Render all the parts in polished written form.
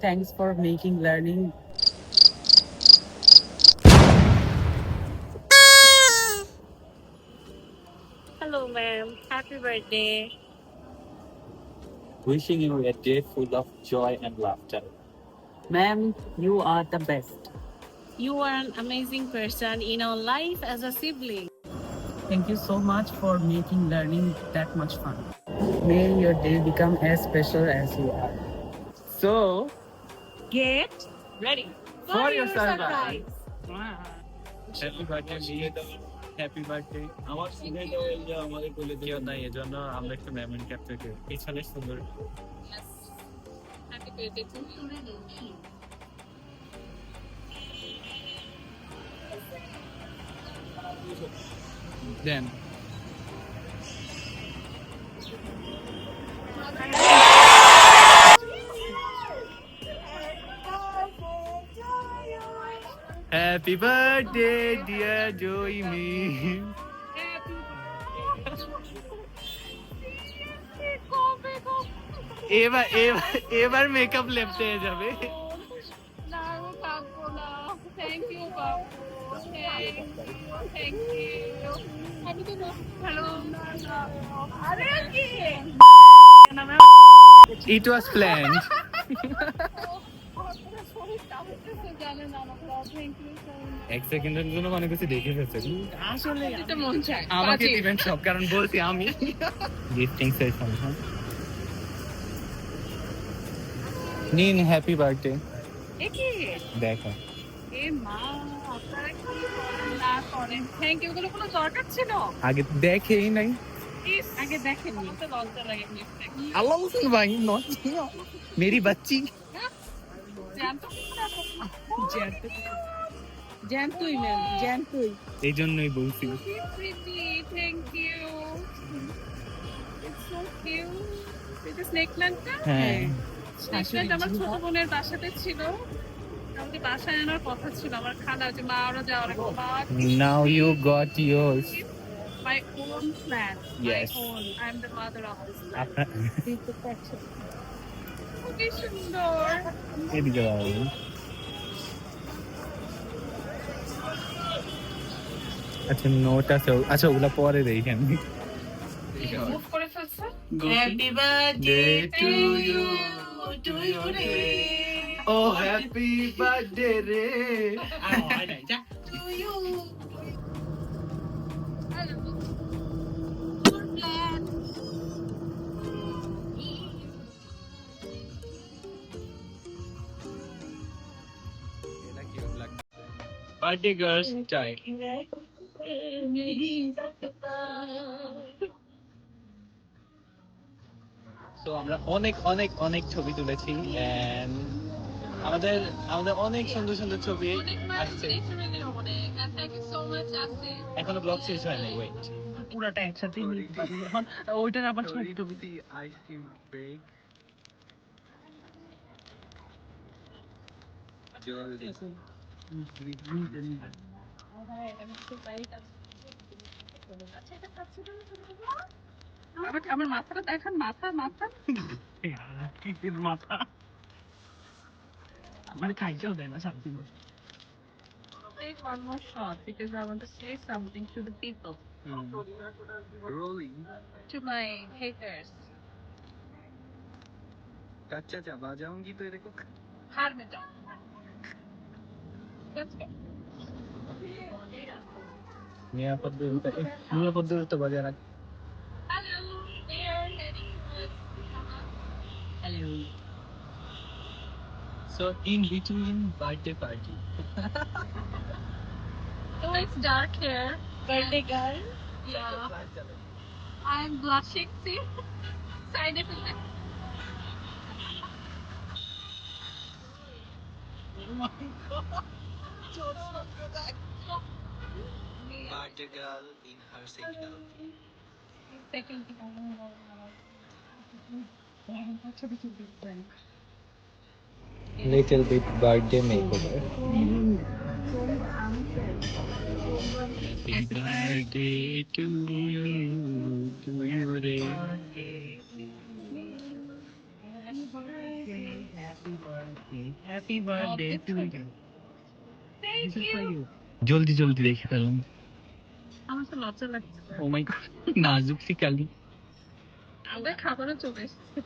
Thanks for making learning. Hello, ma'am. Happy birthday. Wishing you a day full of joy and laughter. Ma'am, you are the best. You are an amazing person in our life as a sibling. Thank you so much for making learning that much fun. May your day become as special as you are. So, Get ready for your surprise. Wow. Happy birthday miss, happy birthday. আমার শুনে তো এই যে আমাদের কোলে কেউ নাই, এজন্য আমরা একটু মেমোরি ক্যাপচার করি পিছনে সুন্দর। Yes. Happy birthday to you. Then happy birthday dear Jaymi. এবার এবার এবার মেকআপ লেপতে যাবে। না, আমি থাকবো না। Thank you, Babu. Thank you. আমি তো ভালো না। আরে কি? It was planned. জানে না আমার থ্যাংক ইউ সো মাচ। এক সেকেন্ডের জন্য মনে করছি দেখে ফেলছে, আসলে যেটা মন চায় আমাকে বাজে। দিবেন সব, কারণ বলছি আমি গিফটিং সেশন। নিন হ্যাপি বার্থডে। এ কি? দেখো এ মা, আপনারা কি করেন না করেন। থ্যাংক ইউ, এগুলো কোনো দরকার ছিল? আগে দেখেই নাই। প্লিজ আগে দেখেননি তো লজ্জা লাগে প্লিজ। আল্লাহ হোসেন ভাই নট মেরি বাচ্চি। জ্যান্ত জ্যান্তই ম্যাম, জ্যান্তই। এই জন্যই বলছি। Thank you. It's so cute. এটা স্নেক প্ল্যান্টটা? হ্যাঁ স্নেক প্ল্যান্ট আমার ছোট বোনের বাসাতে ছিল। আমাদের বাসায় আনার কথা ছিল আমার খালা, যে মা ওরা যাওয়ার আগে মা now you got yours. my own plant. Yes. My own. I'm the mother of this plant. আপনার খুবই সুন্দর। এদিকে বাবু। আচ্ছা নোট আছে, আচ্ছা ওগুলা পরে দেখেন। মুভ করে ফেলছে। Happy birthday to you. To you রে। ও হ্যাপি বার্থডে রে। আর হয় নাই, যা। To you. Hello. Good plant. Birthday girls time. তো আমরা অনেক অনেক অনেক ছবি তুলেছি and আমাদের আমাদের অনেক সুন্দর সুন্দর ছবি আসছে। Thank you so much, Asif. এখনো ব্লগ শেষ হয় নাই, ওয়েট। পুরাটা একসাথে নিতে পারি এখন। ওইটার আবার ছোট ছবি। আইসক্রিম ব্রেক আমার মাথাটা দেখেন, মাথা মাথা। মাথা আমার খাইতেও দেয় না শান্তি করে। Take one more shot because I want to say something to the people, rolling to my haters. কাচ্চা চা বাজাऊंगी तो देखो। हार में जाओ। Let's go. নিরাপদ দূরত্ব, নিরাপদ দূরত্ব বজায় রাখ। Hello, they are heading towards. Hello. So in between birthday party. Oh, it's dark here. Birthday girl. Yeah. I'm blushing. See, side effect. Birthday girl in her signal. Second thing I know. Little bit birthday makeover. Happy birthday to you, re. Happy birthday, happy birthday. Happy birthday to you. Thank you. জলদি জলদি দেখে ফেলুন। আমার তো লজ্জা লাগছে। ও মাই god, নাজুক C কালি। আমাদের খাবারও চলে এসেছে।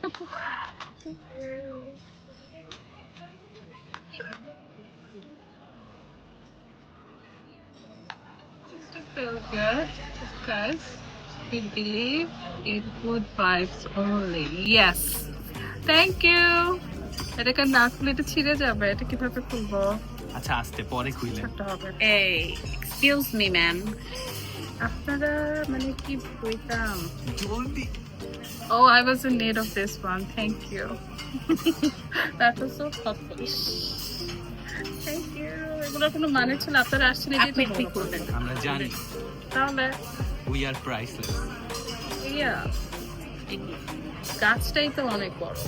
Just to feel good because we believe in good vibes only. Yes. Thank you. এটাকে না খুলে এটা ছিঁড়ে যাবে। এটা কিভাবে খুলবো? আচ্ছা আস্তে পরে খুইলেন। ছোট্ট হবে। Hey, excuse me, ma'am. আপনারা মানে কি বইতাম? জলদি। Oh, I was in need of this one. Thank you. That was so thoughtful. Thank you. এগুলোর কোনো মানে ছিল আপনারা আসছেন এটাই তো আপনি বড় ঠিক কথা। করবেন। আমরা জানি তাহলে উই আর প্রাইসলেস। ইয়া গাছটাই তো অনেক বড়।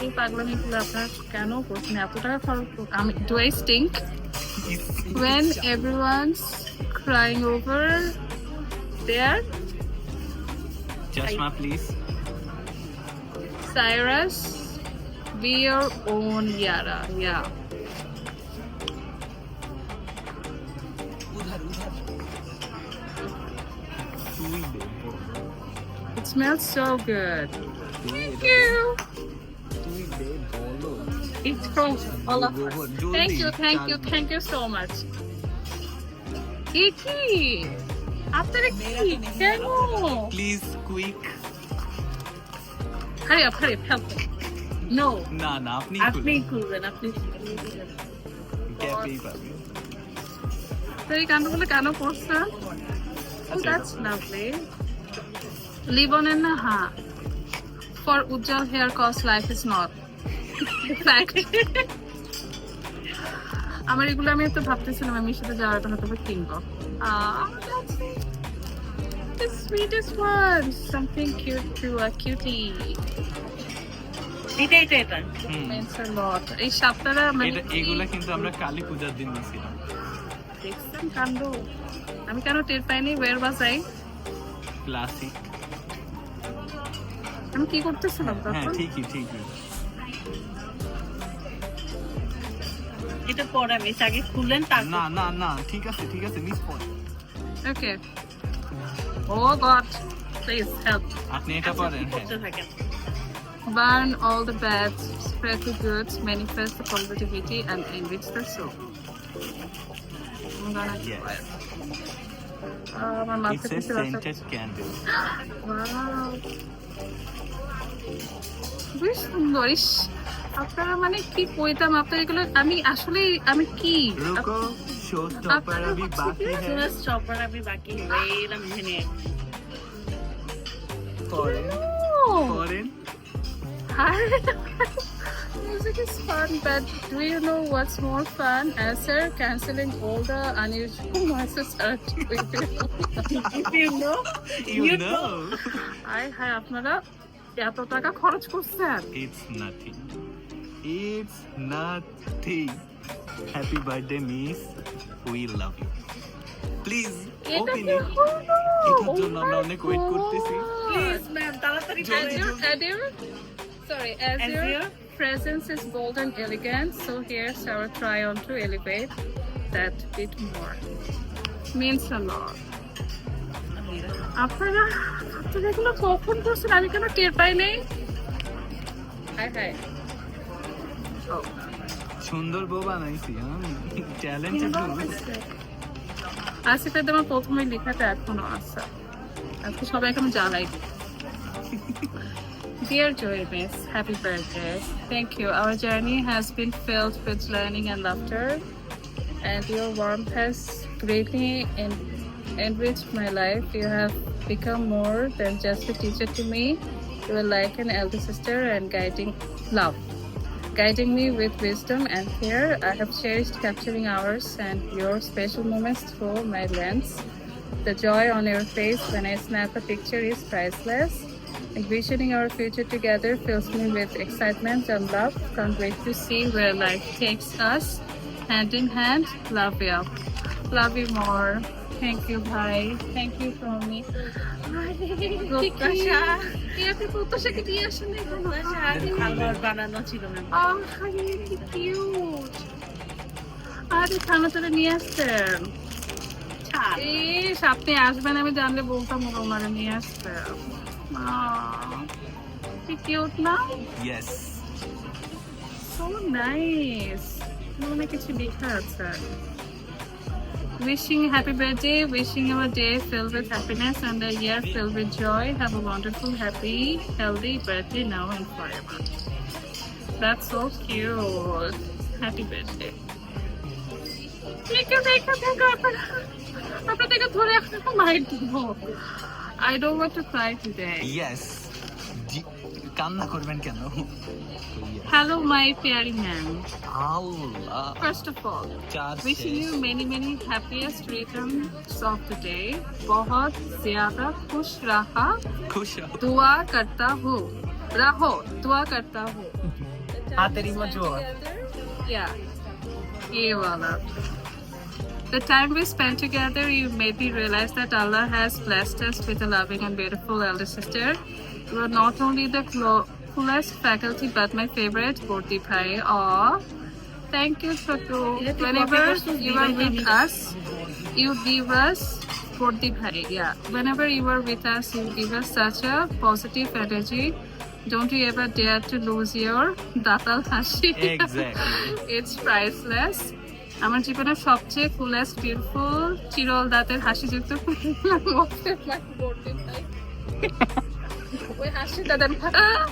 এই পাগলামিগুলো আপনারা কেন করছেন? এত টাকা খরচ আমি do I stink when everyone's crying over there? চশমা please. Cyrus, be your own Yara. Yeah. তুই দে। It smells so good. Thank you. তুই দে বলো। It's from all of us. জলদি, Thank you so much. কি আপনারা কি কেন? Please quick. Hurry up, help me. No. না না আপনি আপনি করবেন, আপনি ক্যাপেই পাবেন। তো এই কাণ্ডগুলো কেন করছেন? Oh, that's lovely. Live on and ha. For Ujjwal hair cause life is not. Fact. আমার এগুলো আমি তো ভাবতেছিলাম আমি সাথে যাওয়ার কথা তবে কিনবো। That's the sweetest one. Something cute to a cutie. এটা এটা এটা হুম। Means a lot. এই সাপটারা মানে এটা এগুলা কিন্তু আমরা কালী পূজার দিন নিয়েছিলাম। দেখছেন কাণ্ড। আমি কেন টের পাইনি? Where was I? ক্লাসিক। আমি কি করতেছিলাম হ্যাঁ তখন? ঠিকই। এটা পরে আমি আগে খুললেন তারপর না না না ঠিক আছে miss point. Okay. Oh God. Please help. আপনি এটা পারেন। করতে থাকেন। Burn all the bad, spread the good, manifest the positivity, and enrich the soul. I'm gonna do Yes. it. My It's a masterpiece is scented candle. wow. বেশ সুন্দর। ইস, আপনারা মানে কি কইতাম আপনারা এগুলো আমি কি रुको शो स्टॉपर अभी बाकी है। সুরজ চপার আমি বাকি হয়ে minute foreign Music is fun, but do you know what's more fun? Answer canceling all the unusual noises are you know you know hi আপনারা এত টাকা খরচ করছেন। it's nothing happy birthday miss we love you please এটা open কি it হলো? এটার জন্য আমরা অনেক ওয়েট করতেছি প্লিজ ম্যাম তাড়াতাড়ি As your presence is bold and elegant, so here's our try on to elevate that bit more. Means a lot. আপনারা এগুলো কখন করছেন? আমি কেন টের পাই নাই? হাই সুন্দর বউ বানাইছি ট্যালেন্টেড আসিফের আমার প্রথমে লেখাটা এখনো আছে। আজকে সবাইকে আমি জানাই। Dear Joy Miss, happy birthday. Thank you. Our journey has been filled with learning and laughter, and your warmth has greatly enriched my life. You have become more than just a teacher to me. You are like an elder sister and guiding me with wisdom and care. I have cherished capturing hours and your special moments through my lens. The joy on your face when I snap a picture is priceless. Envisioning our future together fills me with excitement and love. Can't wait to see where life takes us. Hand in hand, love you. Love you more. Thank you, bhai. Thank you from me. প্রত্যাশা প্রত্যাশা কি দিয়ে আসেন এখনো? আমার বানানো ছিল না আরে কি কিউট। আরে খানা চলে নিয়ে আসছেন। ইস, আপনি আসবেন আমি জানলে বলতাম ওরা ওনারা নিয়ে আসতে। কি কিউট না? Yes So nice. মনে কিছু লেখা আছে। Wishing happy birthday, wishing you a day filled with happiness and a year filled with joy. Have a wonderful, happy, healthy birthday now and forever. That's so cute. Happy birthday. Thank you, thank you, thank you. আপনাদেরকে ধরে একটা মাইট দিব। I don't want to cry today. Yes কান্না করবেন কেন? Hello, my fairy man. Allah First of all, চার wishing you many, many happiest returns of the day. बहुत ज़्यादा खुश रहा, খুশ হও। दुआ करता हूँ, रहो, दुआ करता हूँ. হাতের ইমোজোর। Yeah, ये वाला. The time we spent together, you made me realize that Allah has blessed us with a loving and beautiful elder sister. You are not only the coolest faculty, but my favorite, Borti Bhai. Aw, thank you, Chotu. Whenever you are with us, you give us Borti Bhai. Yeah, whenever you are with us, you give us such a positive energy. Don't you ever dare to lose your datal hashi. Exactly. It's priceless. আমার জীবনের সবচেয়ে fullest beautiful চিরল দাঁতের হাসিযুক্ত ওই হাসি দাদার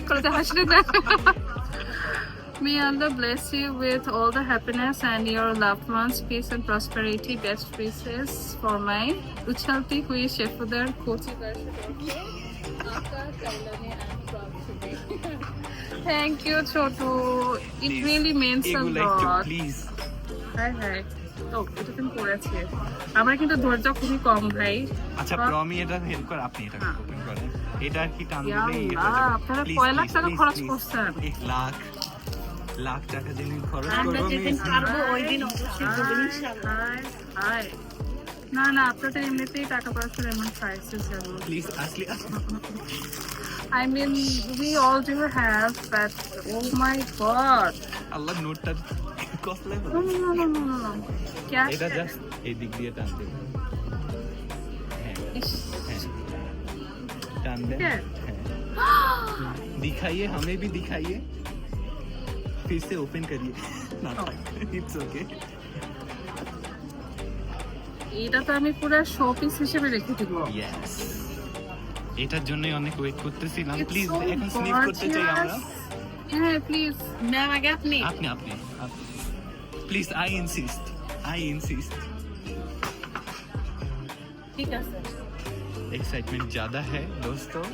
করে হাসি May Allah bless you with all the happiness and your loved ones, peace and prosperity. Best wishes for my Uchalti, who is Shefuder Kochi version. Thank you, Chotu. It really means a lot. Please হ্যাঁ হ্যাঁ ও এটা তুমি করেছে আমার কিন্তু ধৈর্য খুবই কম ভাই আচ্ছা প্রমি এটা হেল্প কর আপনি এটা হ্যাঁ। ওপেন করেন এটা কি টান ইয়া দিলেই আল্লাহ, আপনারা কয় লাখ টাকা খরচ করছেন? 1 লাখ লাখ টাকা যেদিন খরচ আমরা করবো যেদিন মিস পারবো ওই দিন অবশ্যই দেবো ইনশাআল্লাহ হায়, হায়। না না আপনাদের এমনিতেই টাকা পয়সার এমন ক্রাইসিস যেমন প্লিজ আসলে I mean we all do have but oh my god আল্লাহ নোটটা কসলে no no no no no no no क्या এটা জাস্ট এই দিক দিয়ে টান দেন হ্যাঁ इस হ্যাঁ টান দেন क्या? হ্যাঁ दिखाइए हमें भी दिखाइए फिर से ओपन करिए ना इट्स ओके এটা তো আমি পুরো শো পিস হিসেবে রেখে দিব ইয়েস এটার জন্যই অনেক ওয়েট করতেছিলাম It's প্লিজ so এখন স্নিপ করতে চাই আমরা gorgeous. হ্যাঁ প্লিজ ম্যাম আগে আপনি আপনি আপনি প্লিজ আই ইনসিস্ট ঠিক আছে एक्साइटमेंट ज्यादा है दोस्तों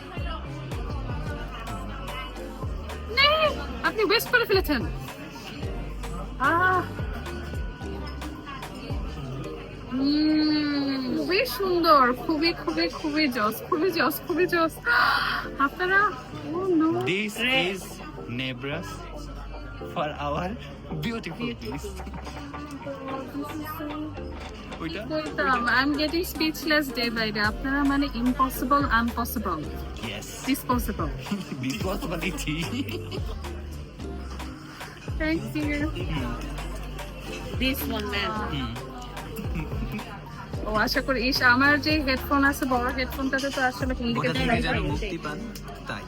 আপনি ওয়েস্ট করে ফেলেছেন খুবই সুন্দর খুবই খুবই খুবই জস খুবই জস খুবই জস আপনারা oh no. This is neighbours for our beautiful piece ওইটা বলতাম I am getting speechless day by day আপনারা মানে impossible unpossible yes disposable disposability thank you this one ma'am ও আশা করি ইস আমার যে হেডফোন আছে বড় হেডফোনটাতে তো আসলে ওটা থেকে যেন মুক্তি পান তাই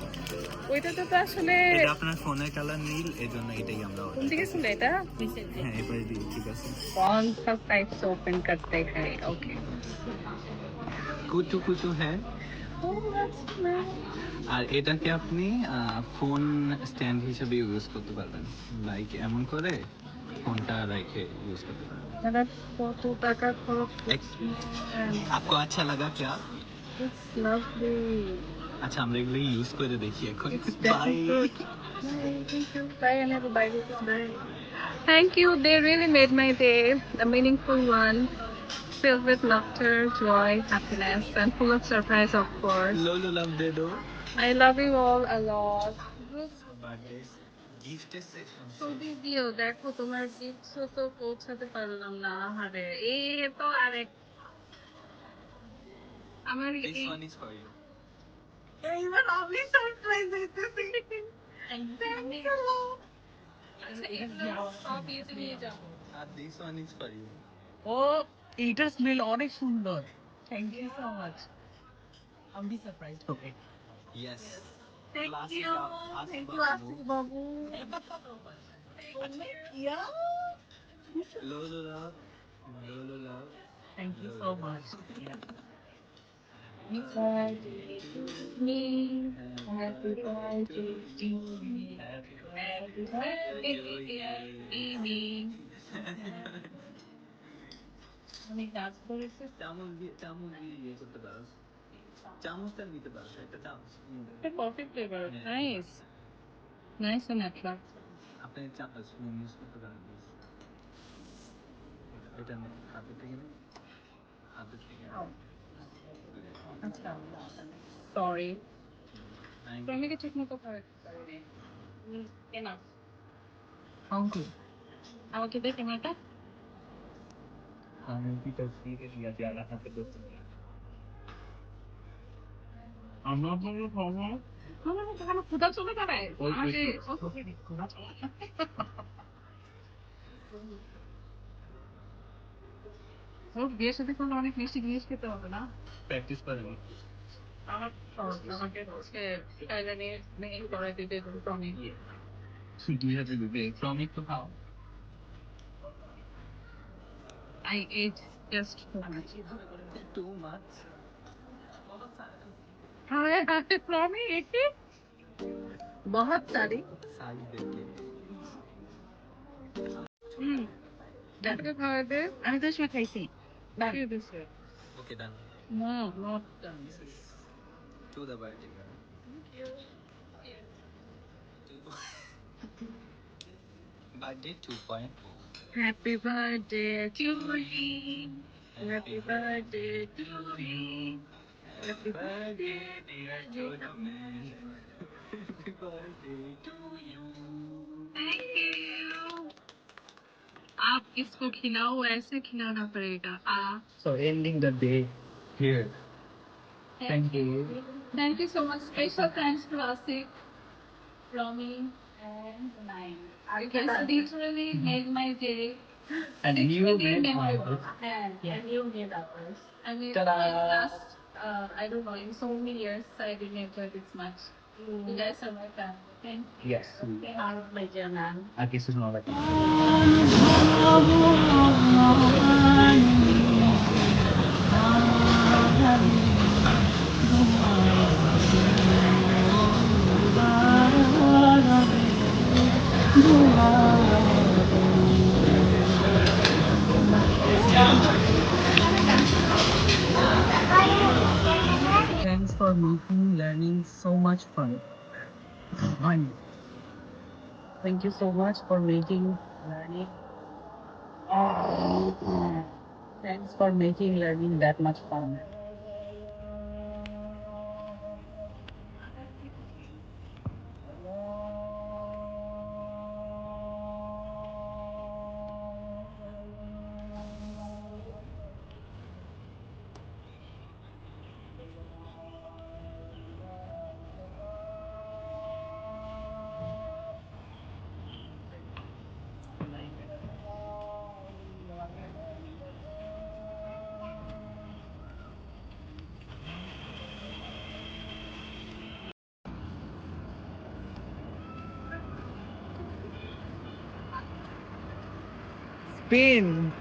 ওইটাতে তো আসলে এটা আপনার ফোনের কালার নীল এজন্য এটাই আমরা কোন দিকে ছিল এটা হ্যাঁ এবারে দিই ঠিক আছে कौन सा साइट से ओपन करते हैं ओके কুচু কুচু হ্যাঁ আর এটাকে আপনি ফোন স্ট্যান্ড হিসেবে ইউজ করতে পারবেন লাইক এমন করে ফোনটা রেখে ইউজ করতে পারবেন मेरा फोटो टाका खरच आपको अच्छा लगा क्या इट्स लवली আচ্ছা আমরা এগুলো ইউজ করে দেখি এখন by Bye, and have a bye. Bye. Thank you. They really made my day a meaningful one, filled with laughter, joy, happiness, and full of surprise, of course. লোলো লাভ দে দো I love you all a lot. Birthday গিফটের section তো দিদিও দেখো তোমার gift তো পৌঁছাতে পারলাম না আরে এই তো আরেক আমার This one is for you. এইবার আমি সারপ্রাইজ দিতেছি আচ্ছা এগুলো সব ইয়েতে নিয়ে যাবো And this one is for you. ও এইটা স্মেল অনেক সুন্দর। Thank you so much. আমি বি সারপ্রাইজড হবে। Yes. Thank Classic you Ask thank you Babu. Asif Babu yeah Lolo love. Lolo love. Thank you so much. Happy birthday to you. Happy birthday to you. অনেক কাজ করেছে চামচ দিয়ে ইয়ে করতে পারো। চামচটা নিতে পারো, একটা চামচ নিয়ে নেবে। একটা কফি ফ্লেভার হ্যাঁ। নাইস নাইস এন্ড অ্যাট্রাক্টিভ আপনি চামচ ইউজ করতে পারেন please। এটা নেই, হাতে থেকে নেই, হাতে থেকে আচ্ছা সরি Thank তো আমি you. কি ঠিক মতো খাওয়াতে পারিনি এনাফ থ্যাংক ইউ। আমাকে দে ক্যামেরাটা আমি পিতা দিয়ে দিয়েছি আর হাতে ধরতে পারি। আমার জন্য খাবো। আমার কেন ক্ষুধা চলে যাবে ওই আমাকে ওর বিয়ের সাথে করলে অনেক মিষ্টি জিনিস খেতে হবে না প্র্যাকটিস করেন। আমার আমাকে হচ্ছে থাইল্যান্ডে মেইল করে দিতে টমি দুই হাতে দিবে ক্রমিক তো খাও। I ate just too much. Too much. Hi hi Tommy एक बहुत सारी সাইজ দেখে। ডাক্তার খাওয়া দে আমি তো সময় খাইছি বাকি দিছে Okay, done. no not done To the birthday girl. Birthday 2.0. happy birthday to you happy birthday to you happy birthday dear Jodaman. Happy birthday to you. thank you आप इसको खिलाओ ऐसे खिलाना पड़ेगा So ending the day here. Thank you. Thank you so much. Special thanks to Asif, Romy, and Nine. You guys literally made my day. And you Literally made memorable. ours. And you made ours. I mean, Ta-da! in last, I don't know, in so many years, I didn't enjoy this much. You guys are my family. Thank you. Yes. Our pleasure, man. Our kisses not like Thanks for making learning so much fun. Fun. Thank you so much for making learning. Thanks for making learning that much fun. Spin.